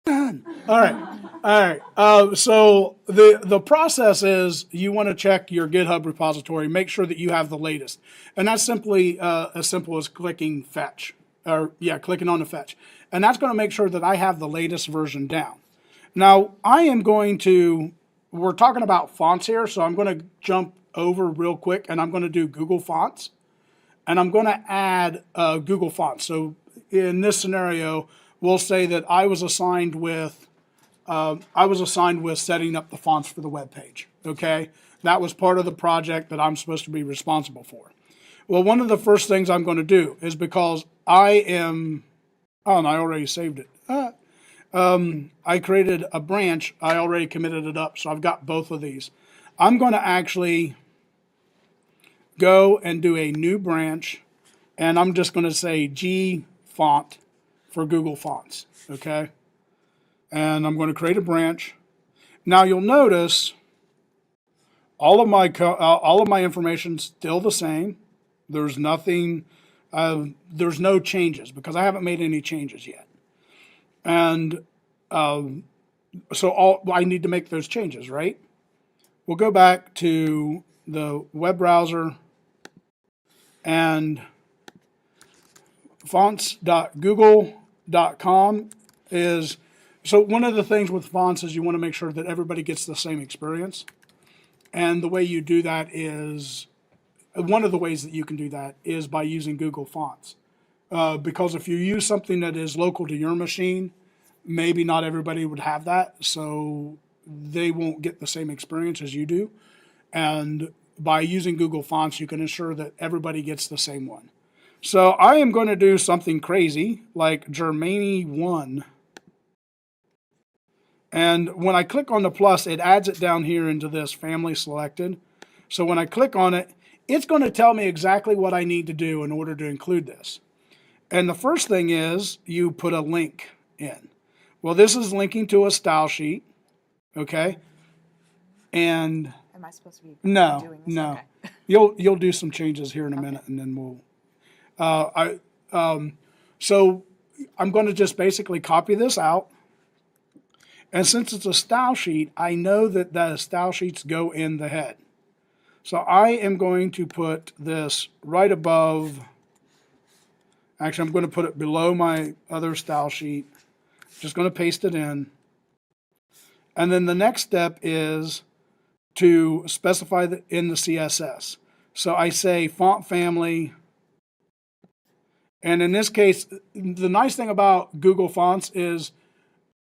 All right. All right. So the process is you want to check your GitHub repository, make sure that you have the latest. And that's simply as simple as clicking fetch, or yeah, clicking on the fetch. And that's going to make sure that I have the latest version down. Now, we're talking about fonts here, so I'm going to jump over real quick and I'm going to do Google Fonts. And I'm going to add Google Fonts. So in this scenario, we'll say that I was assigned with setting up the fonts for the web page. Okay, that was part of the project that I'm supposed to be responsible for. Well, one of the first things I'm going to do is because and I already saved it. I created a branch. I already committed it up, so I've got both of these. I'm going to actually go and do a new branch, and I'm just going to say G font for Google Fonts, okay? And I'm going to create a branch. Now you'll notice all of my information's still the same. There's nothing, there's no changes because I haven't made any changes yet. And so I need to make those changes, right? We'll go back to the web browser and fonts.google.com is, so one of the things with fonts is you want to make sure that everybody gets the same experience. And the way you do that is, one of the ways that you can do that is by using Google Fonts. Because if you use something that is local to your machine, maybe not everybody would have that, so they won't get the same experience as you do. And by using Google Fonts, you can ensure that everybody gets the same one. So I am going to do something crazy like Germany1. And when I click on the plus, it adds it down here into this family selected. So when I click on it, it's going to tell me exactly what I need to do in order to include this. And the first thing is you put a link in. Well, this is linking to a style sheet, okay? And am I supposed to be doing this? No. Okay. You'll do some changes here in a minute, and then we'll. So I'm going to just basically copy this out. And since it's a style sheet, I know that the style sheets go in the head. So I am going to put this right above. Actually, I'm going to put it below my other style sheet. Just going to paste it in. And then the next step is to specify in the CSS. So I say font family. And in this case, the nice thing about Google Fonts is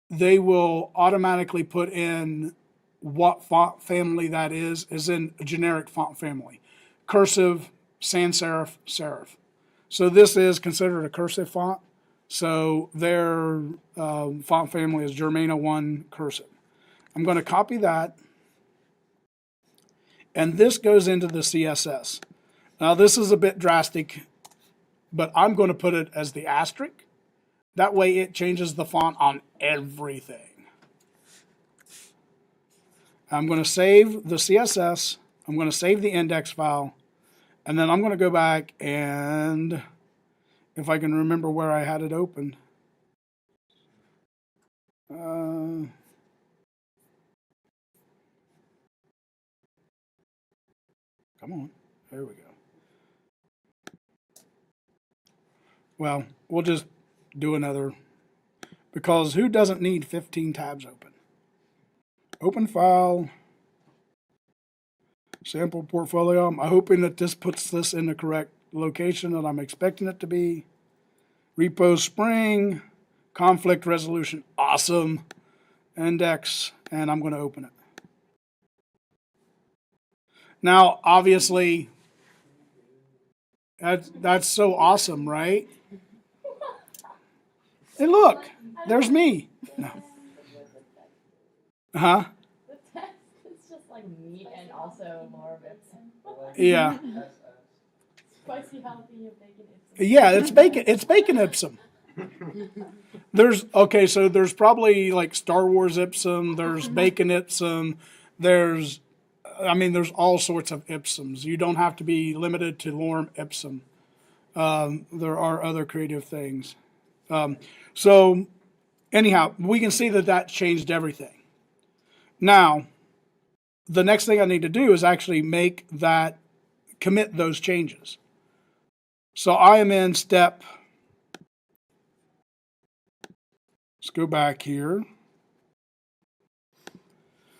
they will automatically put in what font family that is in a generic font family. Cursive, sans serif, serif. So this is considered a cursive font. So their font family is Germana1 cursive. I'm going to copy that. And this goes into the CSS. Now this is a bit drastic, but I'm going to put it as the asterisk. That way it changes the font on everything. I'm going to save the CSS. I'm going to save the index file. And then I'm going to go back and, if I can remember where I had it open. Come on. There we go. Well, we'll just do another, because who doesn't need 15 tabs open? Open file, sample portfolio. I'm hoping that this puts this in the correct location that I'm expecting it to be. Repo Spring, conflict resolution, awesome. Index, and I'm going to open it. Now, obviously, that's so awesome, right? Hey, look, there's me. No. Huh? The text is just like meat and also more of Ipsum. Yeah. Spicy jalapeno bacon Ipsum. Yeah, it's bacon. It's bacon Ipsum. So there's probably like Star Wars Ipsum. There's bacon Ipsum. There's all sorts of Ipsums. You don't have to be limited to Lorem Ipsum. There are other creative things. So anyhow, we can see that that changed everything. Now, the next thing I need to do is actually make that, commit those changes. So I am in step, let's go back here.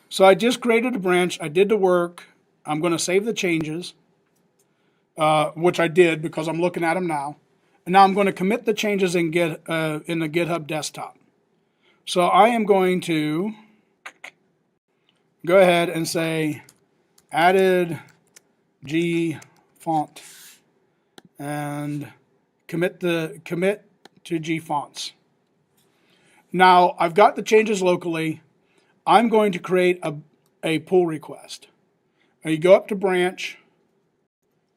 So I just created a branch, I did the work, I'm going to save the changes, which I did because I'm looking at them now. And now I'm going to commit the changes in the GitHub desktop. So I am going to go ahead and say added G font and commit to G fonts. Now I've got the changes locally. I'm going to create a pull request. Now you go up to branch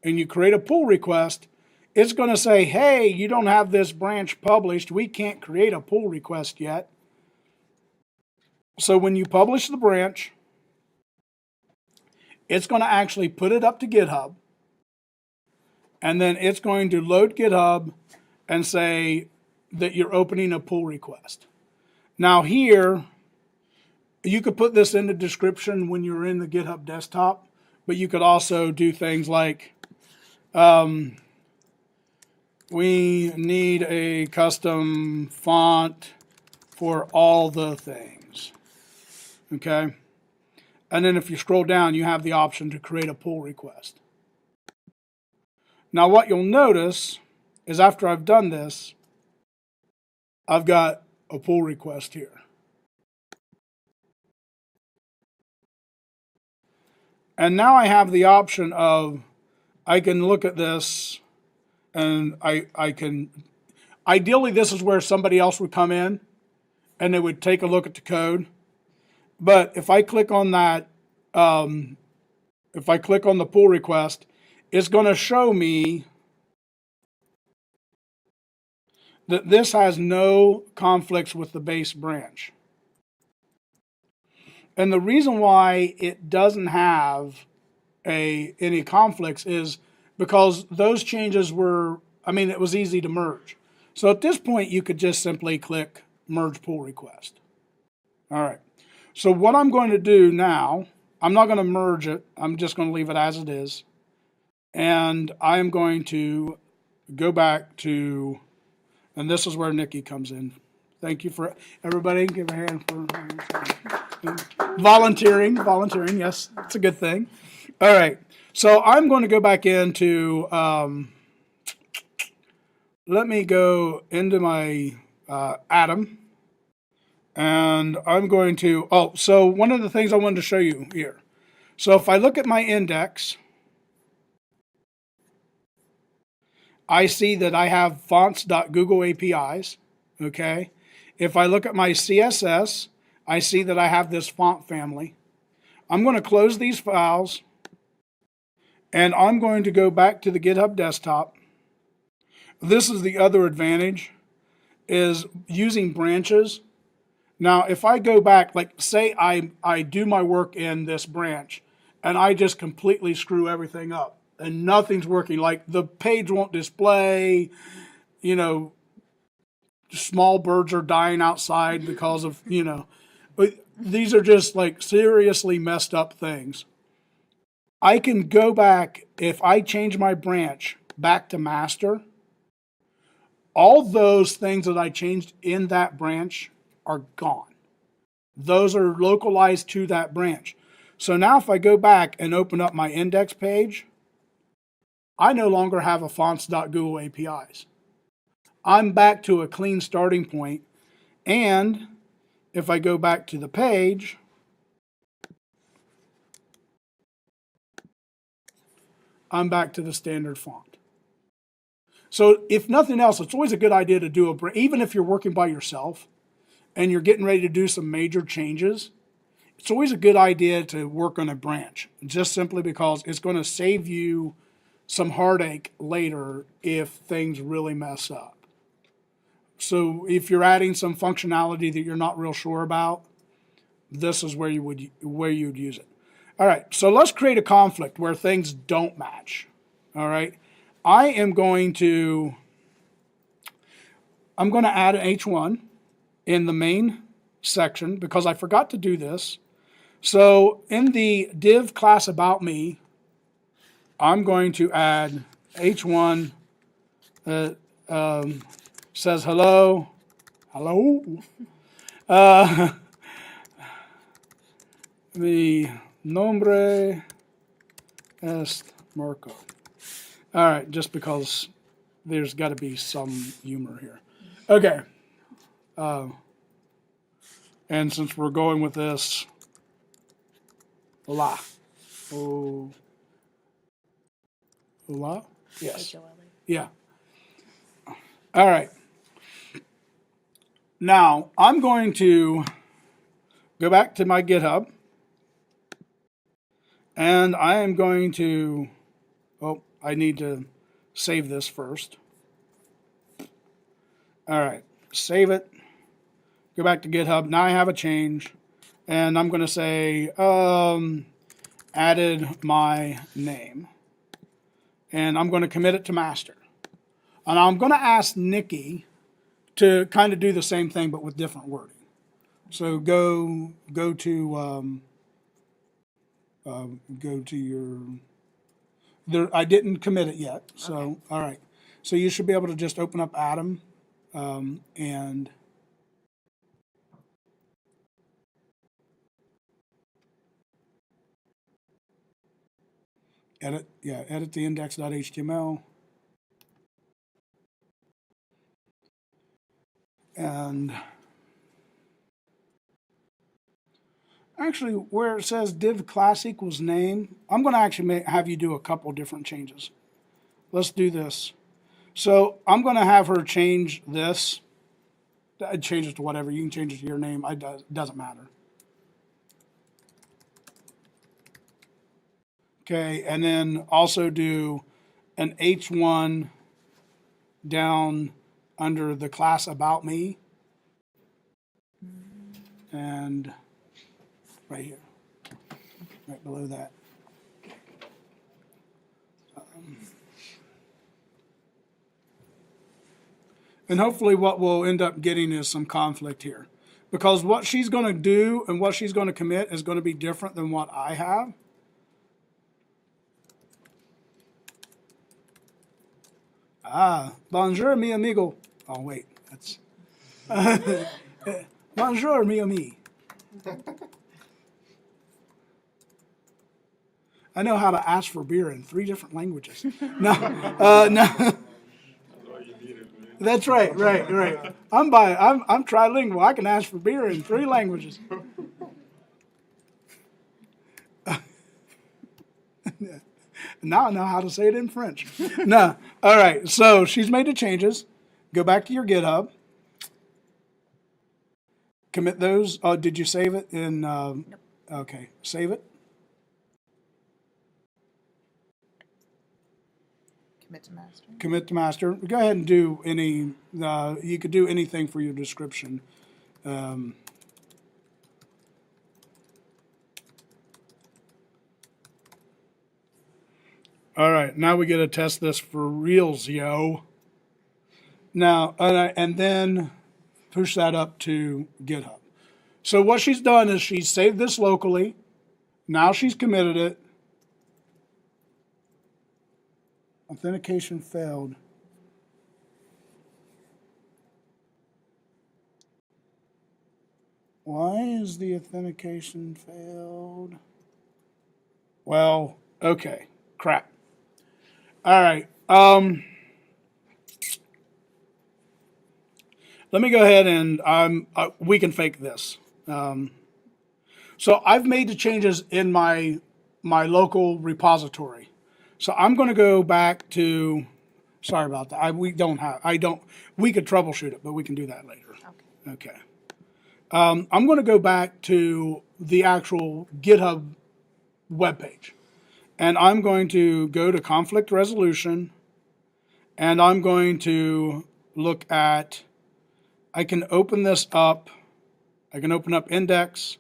and you create a pull request. It's going to say, hey, you don't have this branch published. We can't create a pull request yet. So when you publish the branch, it's going to actually put it up to GitHub. And then it's going to load GitHub and say that you're opening a pull request. Now here, you could put this in the description when you're in the GitHub desktop, but you could also do things like, we need a custom font for all the things, okay? And then if you scroll down, you have the option to create a pull request. Now what you'll notice is after I've done this, I've got a pull request here. And now I have the option of, I can look at this and I can, ideally this is where somebody else would come in and they would take a look at the code. But if I click on that, if I click on the pull request, it's going to show me that this has no conflicts with the base branch. And the reason why it doesn't have any conflicts is because those changes were, it was easy to merge. So at this point, you could just simply click Merge Pull Request. All right. So what I'm going to do now, I'm not going to merge it. I'm just going to leave it as it is. And I'm going to go back to, and this is where Nikki comes in. Thank you for everybody. Give a hand for volunteering. Volunteering, yes, it's a good thing. All right, so I'm going to go back into. Let me go into my Atom, and I'm going to. Oh, so one of the things I wanted to show you here. So if I look at my index, I see that I have fonts.google APIs. Okay. If I look at my CSS, I see that I have this font family. I'm going to close these files, and I'm going to go back to the GitHub desktop. This is the other advantage, is using branches. Now, if I go back, like say I do my work in this branch, and I just completely screw everything up, and nothing's working, like the page won't display, small birds are dying outside because of, but these are just like seriously messed up things. I can go back, if I change my branch back to master, all those things that I changed in that branch are gone. Those are localized to that branch. So now if I go back and open up my index page, I no longer have a fonts.google APIs. I'm back to a clean starting point, and if I go back to the page, I'm back to the standard font. So if nothing else, it's always a good idea to do even if you're working by yourself and you're getting ready to do some major changes, it's always a good idea to work on a branch, just simply because it's going to save you some heartache later if things really mess up. So if you're adding some functionality that you're not real sure about, this is where you'd use it. All right, so let's create a conflict where things don't match. All right, I'm going to add an H1. in the main section because I forgot to do this. So in the div class about me, I'm going to add h1 that says hello. Mi nombre es Marco. All right, just because there's got to be some humor here. Okay. And since we're going with this, hola. Oh, hola? Yes. Yeah. All right. Now, I'm going to go back to my GitHub. And I am going to, oh, I need to save this first. All right, save it. Go back to GitHub. Now I have a change. And I'm going to say, added my name. And I'm going to commit it to master. And I'm going to ask Nikki to kind of do the same thing, but with different wording. So go to your, there, I didn't commit it yet. So, okay. All right. So you should be able to just open up Atom and edit the index.html. And actually, where it says div class equals name, I'm going to actually have you do a couple different changes. Let's do this. So I'm going to have her change this. Change it to whatever. You can change it to your name. It doesn't matter. Okay, and then also do an H1 down under the class about me. And right here, right below that. And hopefully what we'll end up getting is some conflict here. Because what she's going to do and what she's going to commit is going to be different than what I have. Bonjour, mi amigo. Oh, wait, that's... Bonjour, mi ami. I know how to ask for beer in 3 different languages. No, no. That's right. I'm trilingual. I can ask for beer in 3 languages. Now I know how to say it in French. No. All right. So she's made the changes. Go back to your GitHub. Commit those. Oh, did you save it in? Nope. Okay. Save it. Commit to master. Commit to master. Go ahead and do any. You could do anything for your description. All right, now we get to test this for reals, yo. Now, and then push that up to GitHub. So what she's done is she's saved this locally. Now she's committed it. Authentication failed. Why is the authentication failed? Well, okay, crap. All right. Let me go ahead and we can fake this. So I've made the changes in my local repository. So I'm going to go back to. Sorry about that. We could troubleshoot it, but we can do that later. Okay. I'm going to go back to the actual GitHub webpage. And I'm going to go to conflict resolution. And I'm going to look at, I can open this up. I can open up index.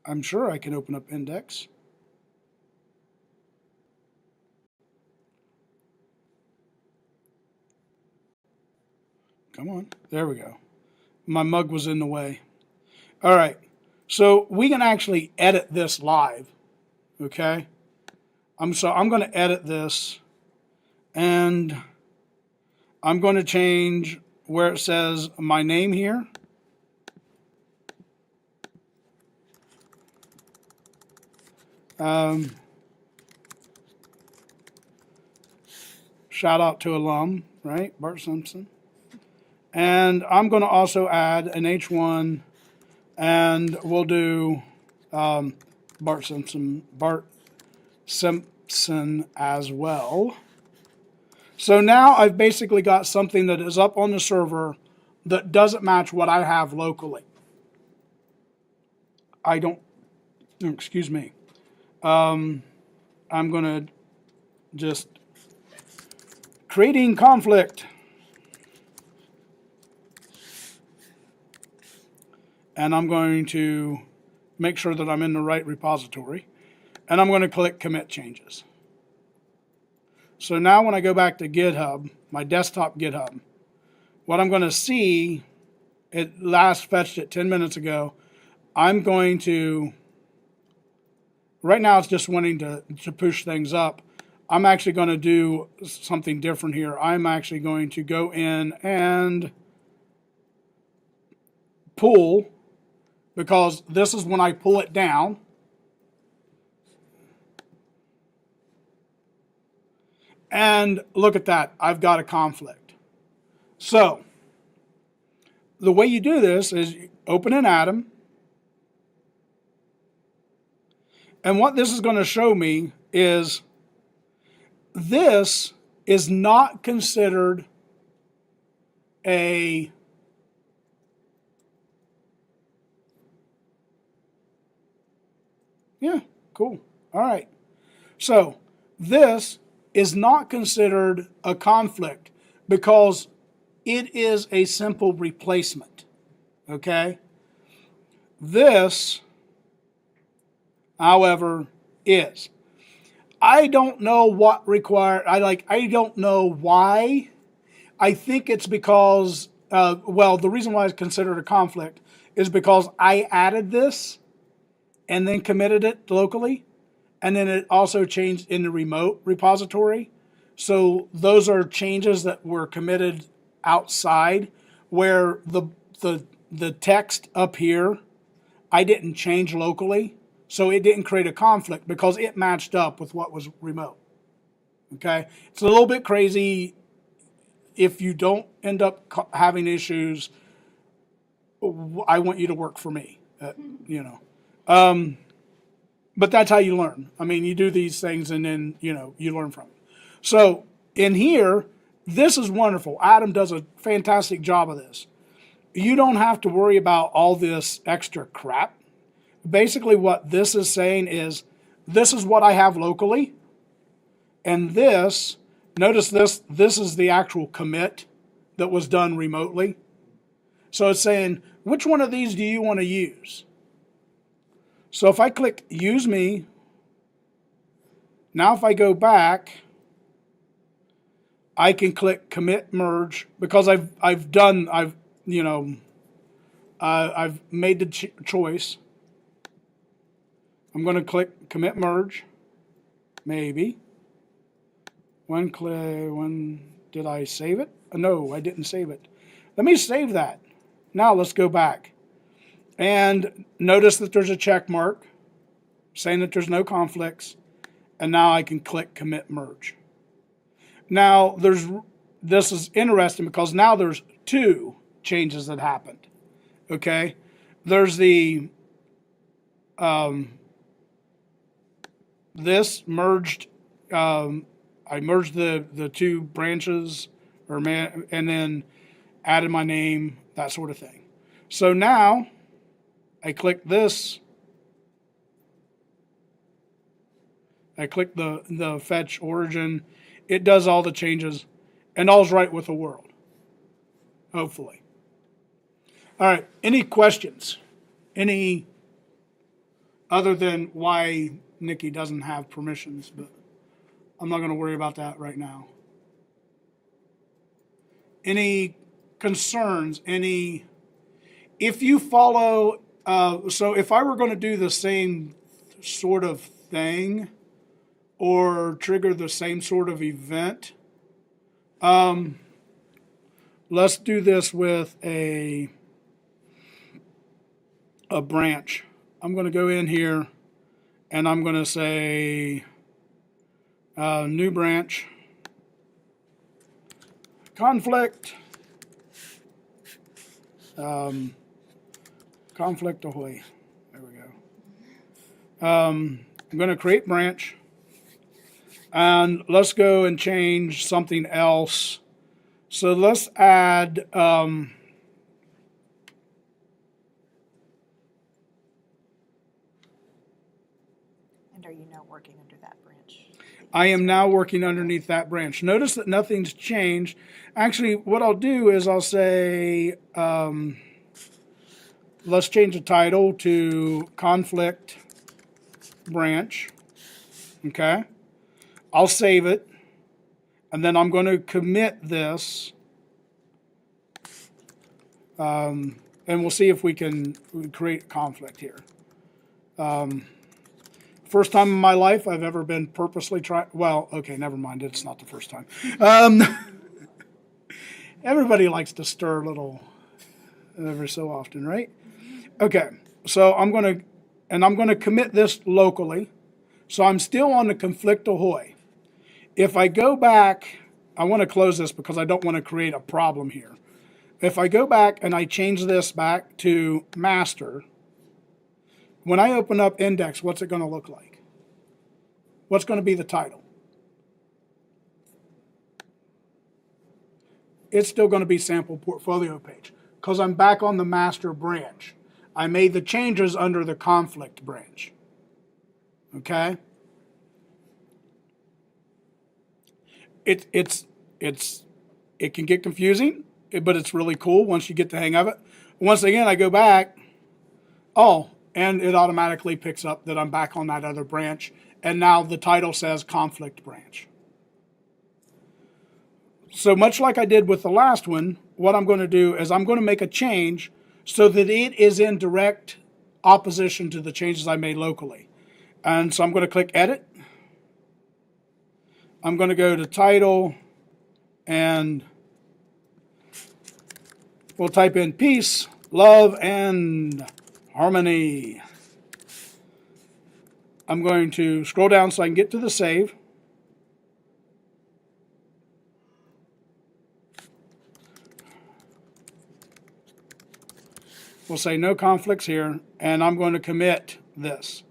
I'm sure I can open up index. Come on. There we go. My mug was in the way. All right. So we can actually edit this live. Okay. I'm going to edit this, and I'm going to change where it says my name here. Shout out to alum, right? Bart Simpson. And I'm going to also add an H1, and we'll do Bart Simpson as well. So now I've basically got something that is up on the server that doesn't match what I have locally. Excuse me. I'm going to just creating conflict. And I'm going to make sure that I'm in the right repository. And I'm going to click Commit Changes. So now when I go back to GitHub, my desktop GitHub, what I'm going to see, it last fetched it 10 minutes ago. I'm going to, right now it's just wanting to push things up. I'm actually going to do something different here. I'm actually going to go in and pull, because this is when I pull it down. And look at that, I've got a conflict. So the way you do this is you open an atom. And what this is going to show me is this is not considered a cool. All right. So this is not considered a conflict because it is a simple replacement. Okay? This, however, is. I don't know what required. I don't know why. I think it's because, the reason why it's considered a conflict is because I added this and then committed it locally, and then it also changed in the remote repository. So those are changes that were committed outside, where the text up here, I didn't change locally. So it didn't create a conflict because it matched up with what was remote. Okay? It's a little bit crazy. If you don't end up having issues, I want you to work for me, But that's how you learn. I mean, you do these things and then, you learn from it. So in here, this is wonderful. Adam does a fantastic job of this. You don't have to worry about all this extra crap. Basically what this is saying is, this is what I have locally, and this, notice this is the actual commit that was done remotely. So it's saying, which one of these do you want to use? So if I click Use Me, now if I go back, I can click Commit Merge, because I've made the choice. I'm going to click Commit Merge, maybe. When did I save it? No, I didn't save it. Let me save that. Now let's go back. And notice that there's a check mark saying that there's no conflicts. And now I can click Commit Merge. Now this is interesting because now there's two changes that happened. Okay? There's the this merged, I merged the two branches, and then added my name, that sort of thing. So now I click this, I click the fetch origin, it does all the changes, and all's right with the world, hopefully. All right, any questions? Any other than why Nikki doesn't have permissions, but I'm not going to worry about that right now. Any concerns, if you follow, so if I were going to do the same sort of thing or trigger the same sort of event, let's do this with a branch. I'm going to go in here and I'm going to say new branch, conflict, conflict ahoy. There we go. I'm going to create branch, and let's go and change something else. So let's add And are you now working under that branch? I am now working underneath that branch. Notice that nothing's changed. Actually, what I'll do is I'll say, let's change the title to conflict branch. Okay. I'll save it. And then I'm going to commit this. And we'll see if we can create conflict here. First time in my life I've ever been purposely trying. Well, okay, never mind. It's not the first time. Everybody likes to stir a little every so often, right? Okay, so I'm going to commit this locally. So I'm still on the conflict ahoy. If I go back, I want to close this because I don't want to create a problem here. If I go back and I change this back to master, when I open up index, what's it going to look like? What's going to be the title? It's still going to be sample portfolio page because I'm back on the master branch. I made the changes under the conflict branch. Okay? It can get confusing, but it's really cool once you get the hang of it. Once again, I go back, and it automatically picks up that I'm back on that other branch, and now the title says conflict branch. So much like I did with the last one, what I'm going to do is I'm going to make a change so that it is in direct opposition to the changes I made locally. And so I'm going to click edit. I'm going to go to title, and we'll type in peace, love, and harmony. I'm going to scroll down so I can get to the save. We'll say no conflicts here, and I'm going to commit this.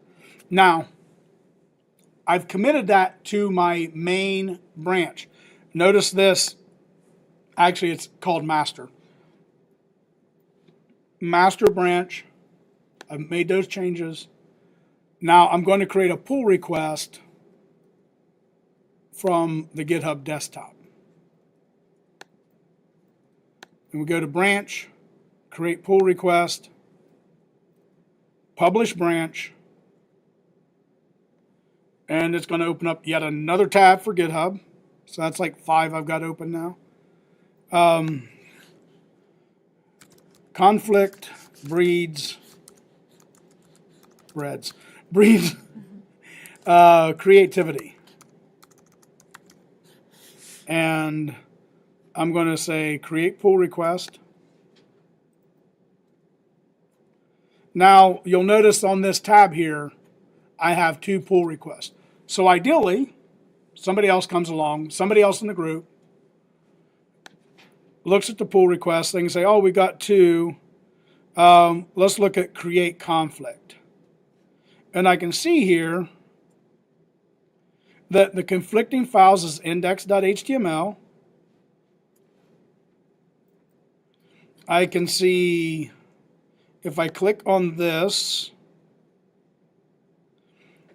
Now, I've committed that to my main branch. Notice this, actually it's called master. Master branch, I've made those changes. Now I'm going to create a pull request from the GitHub desktop. And we go to branch, create pull request, publish branch, and it's going to open up yet another tab for GitHub. So that's like 5 I've got open now. Conflict breeds creativity. And I'm going to say create pull request. Now you'll notice on this tab here, I have 2 pull requests. So ideally, somebody else comes along, somebody else in the group, looks at the pull request thing and say, oh, we got 2. Let's look at create conflict. And I can see here that the conflicting files is index.html. I can see if I click on this,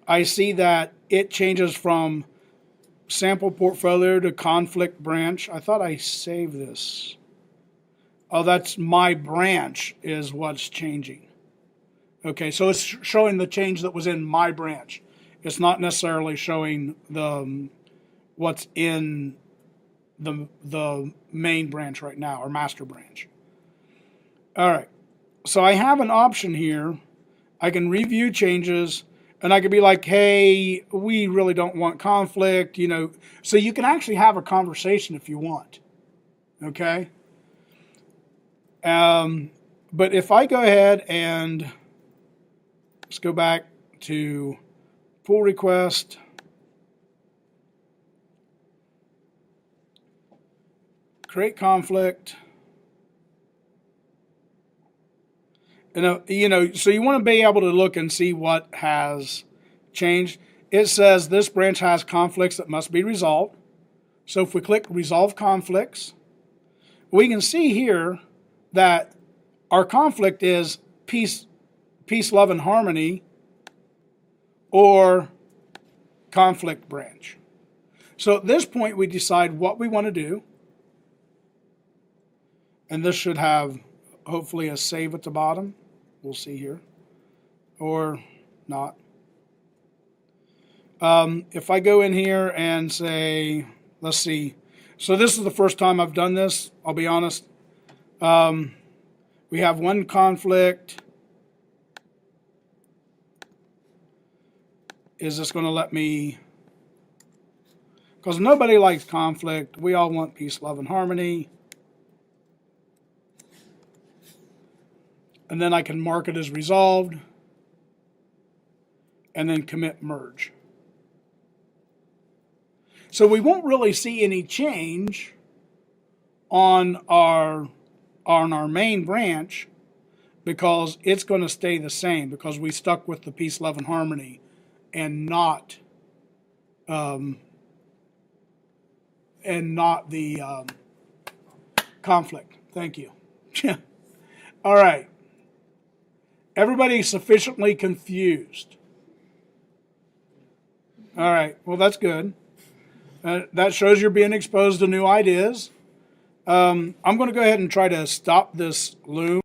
I see that it changes from sample portfolio to conflict branch. I thought I saved this. Oh, that's my branch is what's changing. Okay, so it's showing the change that was in my branch. It's not necessarily showing the what's in the main branch right now, or master branch. All right, so I have an option here. I can review changes, and I could be like, hey, we really don't want conflict, you know. So you can actually have a conversation if you want, okay? But if I go ahead and let's go back to pull request, create conflict, and you know, so you want to be able to look and see what has changed. It says this branch has conflicts that must be resolved. So if we click resolve conflicts, we can see here that our conflict is peace, love, and harmony, or conflict branch. So at this point, we decide what we want to do. And this should have, hopefully, a save at the bottom. We'll see here. Or not. If I go in here and say, let's see. So this is the first time I've done this, I'll be honest. We have one conflict. Is this going to let me? Because nobody likes conflict. We all want peace, love, and harmony. And then I can mark it as resolved. And then commit merge. So we won't really see any change on our main branch, because it's going to stay the same, because we stuck with the peace, love, and harmony and not the conflict. Thank you. All right. Everybody sufficiently confused? All right. Well, that's good. That shows you're being exposed to new ideas. I'm going to go ahead and try to stop this loom.